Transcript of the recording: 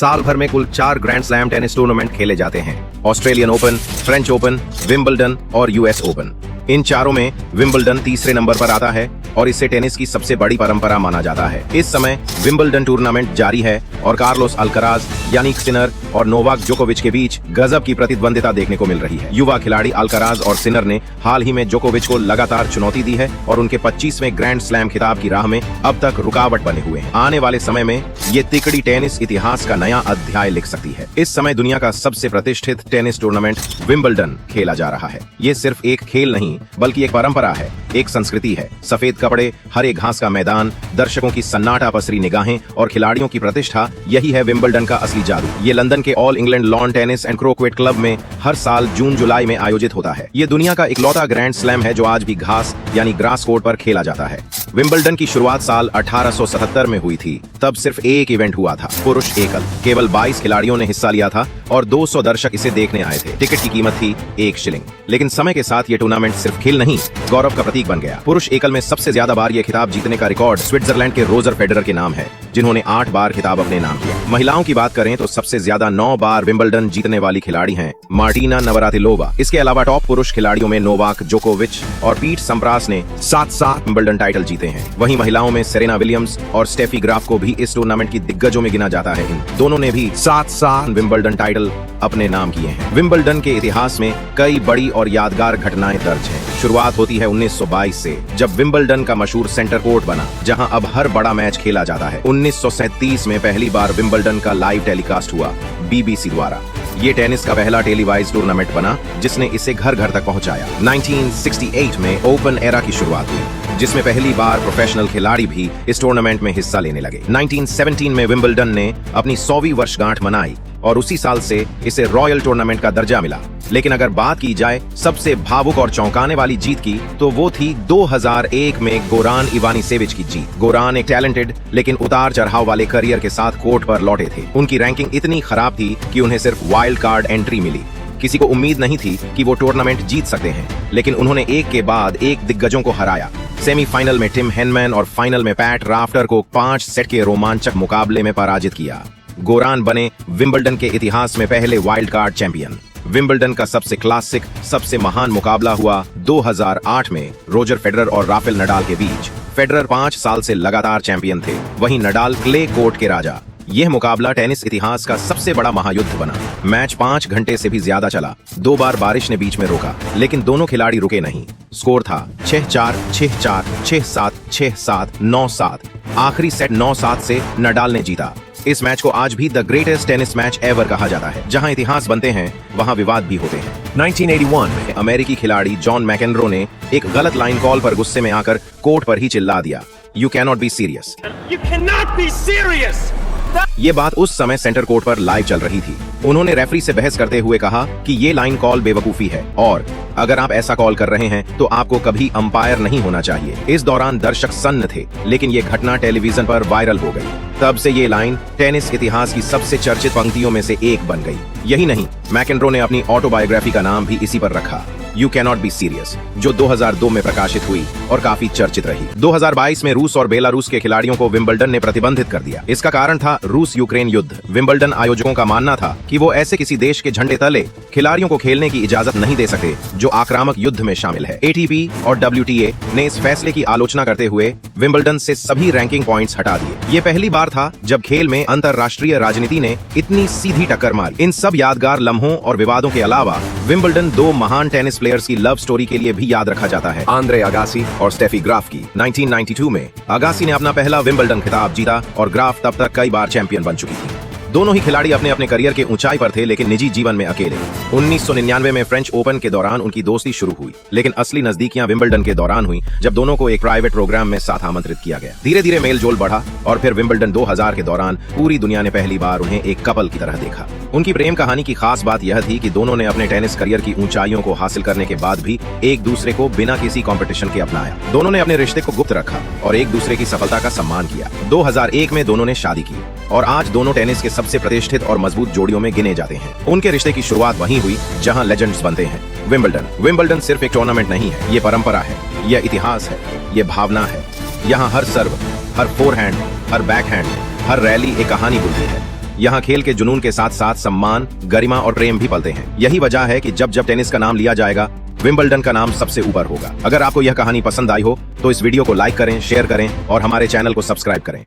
साल भर में कुल 4 ग्रैंड स्लैम टेनिस टूर्नामेंट खेले जाते हैं। Australian open, French open, Wimbledon और यूएस ओपन। इन चारों में विंबलडन तीसरे नंबर पर आता है और इसे टेनिस की सबसे बड़ी परंपरा माना जाता है। इस समय विंबलडन टूर्नामेंट जारी है और कार्लोस अल्कराज, यानिक सिनर और नोवाक जोकोविच के बीच गजब की प्रतिद्वंदिता देखने को मिल रही है। युवा खिलाड़ी अल्कराज और सिनर ने हाल ही में जोकोविच को लगातार चुनौती दी है और उनके 25वें ग्रैंड स्लैम खिताब की राह में अब तक रुकावट बने हुए हैं। आने वाले समय में ये तिकड़ी टेनिस इतिहास का नया अध्याय लिख सकती है। इस समय दुनिया का सबसे प्रतिष्ठित टेनिस टूर्नामेंट विंबलडन खेला जा रहा है। ये सिर्फ एक खेल नहीं बल्कि एक परंपरा है, एक संस्कृति है। सफेद कपड़े, हरे घास का मैदान, दर्शकों की सन्नाटा पसरी निगाहें और खिलाड़ियों की प्रतिष्ठा, यही है विंबलडन का असली जादू। ये लंदन के all England lawn tennis and croquet club में हर साल जून जुलाई में आयोजित होता है। ये दुनिया का इकलौता ग्रैंड स्लैम है जो आज भी घास यानी ग्रास कोर्ट पर खेला जाता है। विंबलडन की शुरुआत साल 1877 में हुई थी। तब सिर्फ एक इवेंट हुआ था, पुरुष एकल। केवल 22 खिलाड़ियों ने हिस्सा लिया था और 200 दर्शक इसे देखने आए थे। टिकट की कीमत थी 1 शिलिंग। लेकिन समय के साथ ये टूर्नामेंट सिर्फ खेल नहीं, गौरव का प्रतीक बन गया। पुरुष एकल में सबसे ज्यादा बार ये खिताब जीतने का रिकॉर्ड स्विट्जरलैंड के रोजर फेडरर के नाम है, जिन्होंने 8 बार खिताब अपने नाम किया। महिलाओं की बात करें तो सबसे ज्यादा 9 बार विंबलडन जीतने वाली खिलाड़ी हैं मार्टिना नवरातिलोवा। इसके अलावा टॉप पुरुष खिलाड़ियों में नोवाक जोकोविच और पीट सम्प्रास ने 7 विंबलडन टाइटल जीते हैं। वहीं महिलाओं में सेरेना विलियम्स और स्टेफी ग्राफ को भी इस टूर्नामेंट की दिग्गजों में गिना जाता है। इन दोनों ने भी 7 विंबलडन टाइटल अपने नाम किए हैं। विंबलडन के इतिहास में कई बड़ी और यादगार घटनाएं दर्ज हैं। शुरुआत होती है 1922 से, जब विंबलडन का मशहूर सेंटर कोर्ट बना, जहां अब हर बड़ा मैच खेला जाता है। 1937 में पहली बार विंबलडन का लाइव टेलीकास्ट हुआ बीबीसी द्वारा। ये टेनिस का पहला टेलीवाइज टूर्नामेंट बना जिसने इसे घर घर तक पहुंचाया। 1968 में ओपन एरा की शुरुआत हुई, जिसमें पहली बार प्रोफेशनल खिलाड़ी भी इस टूर्नामेंट में हिस्सा लेने लगे। 1917 में विंबलडन ने अपनी 100वीं वर्षगांठ मनाई और उसी साल से इसे रॉयल टूर्नामेंट का दर्जा मिला। लेकिन अगर बात की जाए सबसे भावुक और चौंकाने वाली जीत की, तो वो थी 2001 में गोरान इवानिसेविच की जीत। गोरान एक टैलेंटेड लेकिन उतार चढ़ाव वाले करियर के साथ कोर्ट पर लौटे थे। उनकी रैंकिंग इतनी खराब थी कि उन्हें सिर्फ वाइल्ड कार्ड एंट्री मिली। किसी को उम्मीद नहीं थी कि वो टूर्नामेंट जीत सकते हैं, लेकिन उन्होंने एक के बाद एक दिग्गजों को हराया। सेमीफाइनल में टिम हेनमैन और फाइनल में पैट राफ्टर को 5 सेट के रोमांचक मुकाबले में पराजित किया। गोरान बने विंबलडन के इतिहास में पहले वाइल्ड कार्ड चैंपियन। विंबलडन का सबसे क्लासिक, सबसे महान मुकाबला हुआ 2008 में रोजर फेडरर और राफेल नडाल के बीच। फेडरर 5 साल से लगातार चैंपियन थे, वहीं नडाल क्ले कोर्ट के राजा। यह मुकाबला टेनिस इतिहास का सबसे बड़ा महायुद्ध बना। मैच 5 घंटे से भी ज्यादा चला। 2 बार बारिश ने बीच में रोका, लेकिन दोनों खिलाड़ी रुके नहीं। स्कोर था 6-4, 6-4, 6-7, 6-7, 9-7। आखिरी सेट 9-7 से नडाल ने जीता। इस मैच को आज भी the greatest tennis match ever कहा जाता है। जहां इतिहास बनते हैं वहां विवाद भी होते हैं। 1981 में अमेरिकी खिलाड़ी जॉन मैकेनरो ने एक गलत लाइन कॉल पर गुस्से में आकर कोर्ट पर ही चिल्ला दिया, "You cannot be serious." You cannot be serious. ये बात उस समय सेंटर कोर्ट पर लाइव चल रही थी। उन्होंने रेफरी से बहस करते हुए कहा कि ये लाइन कॉल बेवकूफी है और अगर आप ऐसा कॉल कर रहे हैं तो आपको कभी अंपायर नहीं होना चाहिए। इस दौरान दर्शक सन्न थे, लेकिन ये घटना टेलीविजन पर वायरल हो गई। तब से ये लाइन टेनिस इतिहास की सबसे चर्चित पंक्तियों में से एक बन गई। यही नहीं, मैकेनरो ने अपनी ऑटोबायोग्राफी का नाम भी इसी पर रखा, "You cannot be serious", जो 2002 में प्रकाशित हुई और काफी चर्चित रही। 2022 में रूस और बेलारूस के खिलाड़ियों को विंबलडन ने प्रतिबंधित कर दिया। इसका कारण था रूस यूक्रेन युद्ध। विंबलडन आयोजकों का मानना था कि वो ऐसे किसी देश के झंडे तले खिलाड़ियों को खेलने की इजाजत नहीं दे सके जो आक्रामक युद्ध में शामिल है। ATP और WTA ने इस फैसले की आलोचना करते हुए विंबलडन से सभी रैंकिंग पॉइंट्स हटा दिए। ये पहली बार था जब खेल में अंतरराष्ट्रीय राजनीति ने इतनी सीधी टक्कर मारी। इन सब यादगार लम्हों और विवादों के अलावा विंबलडन 2 महान टेनिस प्लेयर्स की लव स्टोरी के लिए भी याद रखा जाता है, आंद्रे अगासी और स्टेफी ग्राफ की। 1992 में अगासी ने अपना पहला विंबलडन खिताब जीता और ग्राफ तब तक कई बार चैंपियन बन चुकी थी। दोनों ही खिलाड़ी अपने अपने करियर के ऊंचाई पर थे, लेकिन निजी जीवन में अकेले। 1999 में फ्रेंच ओपन के दौरान उनकी दोस्ती शुरू हुई, लेकिन असली नजदीकियां विंबलडन के दौरान हुई, जब दोनों को एक प्राइवेट प्रोग्राम में साथ आमंत्रित किया गया। धीरे धीरे मेल जोल बढ़ा और फिर विंबलडन 2000 के दौरान पूरी दुनिया ने पहली बार उन्हें एक कपल की तरह देखा। उनकी प्रेम कहानी की खास बात यह थी कि दोनों ने अपने टेनिस करियर की ऊंचाइयों को हासिल करने के बाद भी एक दूसरे को बिना किसी कंपटीशन के अपनाया। दोनों ने अपने रिश्ते को गुप्त रखा और एक दूसरे की सफलता का सम्मान किया। 2001 में दोनों ने शादी की और आज दोनों टेनिस के सबसे प्रतिष्ठित और मजबूत जोड़ियों में गिने जाते हैं। उनके रिश्ते की शुरुआत वहीं हुई जहां लेजेंड्स बनते हैं। विंबलडन सिर्फ एक टूर्नामेंट नहीं है, ये परंपरा है, ये इतिहास है, ये भावना है। यहाँ हर सर्व, हर फोरहैंड, हर बैकहैंड, हर रैली एक कहानी बोलती है। यहाँ खेल के जुनून के साथ साथ सम्मान, गरिमा और प्रेम भी पलते हैं। यही वजह है कि जब जब टेनिस का नाम लिया जाएगा, विंबलडन का नाम सबसे ऊपर होगा। अगर आपको यह कहानी पसंद आई हो तो इस वीडियो को लाइक करें, शेयर करें और हमारे चैनल को सब्सक्राइब करें।